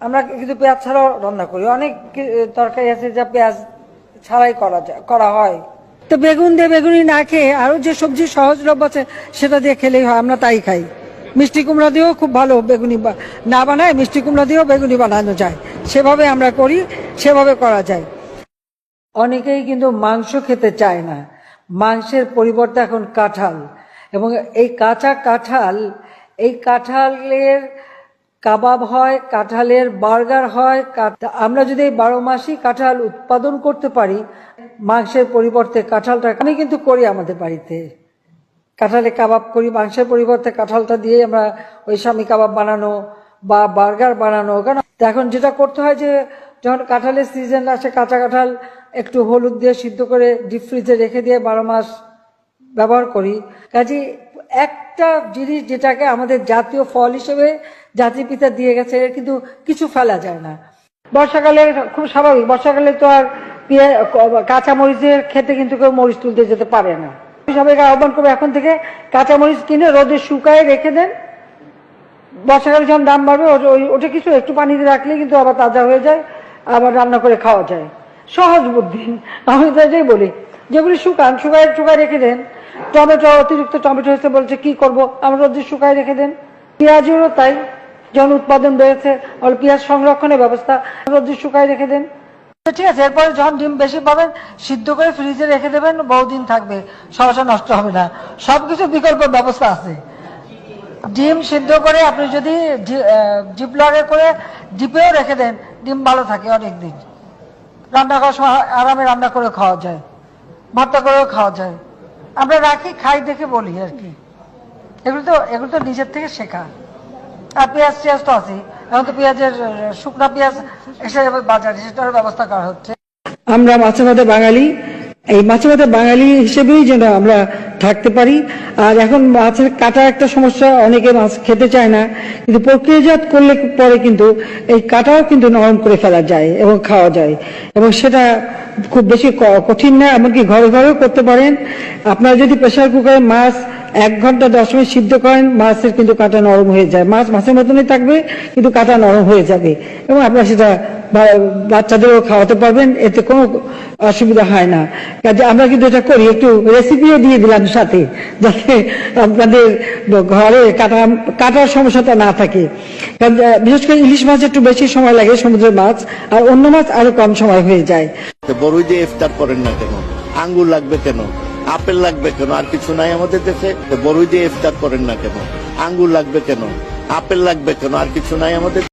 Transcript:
আমরা কিন্তু পেঁয়াজ ছাড়াও রান্না করি, অনেক তরকারি আছে যা পেঁয়াজ ছাড়াই করা হয়। তো বেগুন দিয়ে বেগুনি না খেয়ে আরো যে সবজি সহজলভ্য আছে সেটা দিয়ে খেলেই হয়, আমরা তাই খাই। মিষ্টি কুমড়া দিয়েও খুব ভালো বেগুনি না বানায়, মিষ্টি কুমড়া দিয়েও বেগুনি বানানো যায়, সেভাবে আমরা করি, সেভাবে করা যায়। অনেকেই কিন্তু মাংস খেতে চায় না, মাংসের পরিবর্তে এখন কাঁঠাল, এবং এই কাঁচা কাঁঠাল, এই কাঁঠালের কাবাব হয়, কাঁঠালের বার্গার হয়। আমরা যদি এই 12 মাসই কাঁঠাল উৎপাদন করতে পারি, মাংসের পরিবর্তে কাঁঠালটা, আমি কিন্তু করি আমাদের বাড়িতে, কাঁঠালে কাবাব করি, মাংসের পরিবর্তে কাঁঠালটা দিয়ে আমরা ওই স্বামী কাবাব বানানো বা বার্গার বানানো। কারণ এখন যেটা করতে হয় যে যখন কাঁঠালের সিজন আসে, কাঁচা কাঁঠাল একটু হলুদ দিয়ে সিদ্ধ করে ডিপ ফ্রিজে রেখে দিয়ে 12 মাস ব্যবহার করি। কাজে একটা জিনিস যেটাকে আমাদের জাতীয় ফল হিসেবে জাতির পিতা দিয়ে গেছে, কিন্তু কিছু ফেলা যায় না। বর্ষাকালে খুব স্বাভাবিক, বর্ষাকালে তো আর কাঁচা মরিচের খেতে কিন্তু কেউ মরিচ তুলতে যেতে পারে না। সবাইকে আহ্বান করবো এখন থেকে কাঁচা মরিচ কিনে রোদে শুকায় রেখে দেন, বর্ষাকালে যখন দাম বাড়বে ওটা কিছু একটু পানিতে রাখলে কিন্তু আবার তাজা হয়ে যায়, আবার রান্না করে খাওয়া যায়। সহজ বুদ্ধি, আমি তো এটাই বলি, যেগুলি শুকায় রেখে দেন। টমেটো, অতিরিক্ত টমেটো হয়েছে বলছে কি করব, আমরা রোদে শুকায় রেখে দেন। পেঁয়াজেরও তাই, যখন উৎপাদন বেড়েছে পেঁয়াজ সংরক্ষণের ব্যবস্থা, রোদে শুকায় রেখে দেন। ঠিক আছে, এরপরে যখন ডিম বেশি পাবেন সিদ্ধ করে ফ্রিজে রেখে দেবেন, বহুদিন থাকবে, সহসা নষ্ট হবে না। সবকিছু বিকল্প ব্যবস্থা আছে। ডিম সিদ্ধ করে আপনি যদি জিপলকে করে ডিপেও রেখে দেন, ডিম ভালো থাকে অনেকদিন। রান্না করার সময় আরামে রান্না করে খাওয়া যায়, ভর্তা করেও খাওয়া যায়। আমরা রাখি, খাই দেখে বলি আর কি। এগুলো তো নিজের থেকে শেখা। আর পেঁয়াজ তো আছে, এখন তো পেঁয়াজের শুকনা পেঁয়াজ এসে যাবে বাজারে, সেটার ব্যবস্থা করা হচ্ছে। আমরা মাছে ভাতে বাঙালি, এই মাছে ভাতে বাঙালি হিসেবেই যেন আমরা থাকতে পারি। আর এখন মাছের কাটা একটা সমস্যা, অনেকে মাছ খেতে চায় না, কিন্তু প্রক্রিয়াজাত করলে পরে কিন্তু এই কাটাও কিন্তু নরম করে ফেলা যায় এবং খাওয়া যায়, এবং সেটা খুব বেশি কঠিন না, এমনকি ঘরে ঘরেও করতে পারেন। আপনারা যদি প্রেসার কুকারে মাছ 1 ঘন্টা 10 মিনিট সিদ্ধ করেন, মাছের কিন্তু কাটা নরম হয়ে যায়, মাছের মতনই থাকবে কিন্তু কাটা নরম হয়ে যাবে, এবং আপনারা সেটা বাচ্চাদেরও খাওয়াতে পারবেন, এতে কোনো অসুবিধা হয় না। কাজে আমরা কিন্তু এটা করি, একটু রেসিপিও দিয়ে দিলাম সাথে, যাতে আপনাদের ঘরে কাটার সমস্যাটা না থাকে। বিশেষ করে ইলিশ মাছ একটু বেশি সময় লাগে, সমুদ্রের মাছ, আর অন্য মাছ আরো কম সময় হয়ে যায়। বড়ই দিয়ে ইফতার করেন না কেন? আঙ্গুর লাগবে কেন? আপেল লাগবে কেন? আর কিছু নাই আমাদের দেশে? বড়ই দিয়ে ইফতার করেন না কেন? আঙ্গুর লাগবে কেন? আপেল লাগবে কেন? আর কিছু নাই আমাদের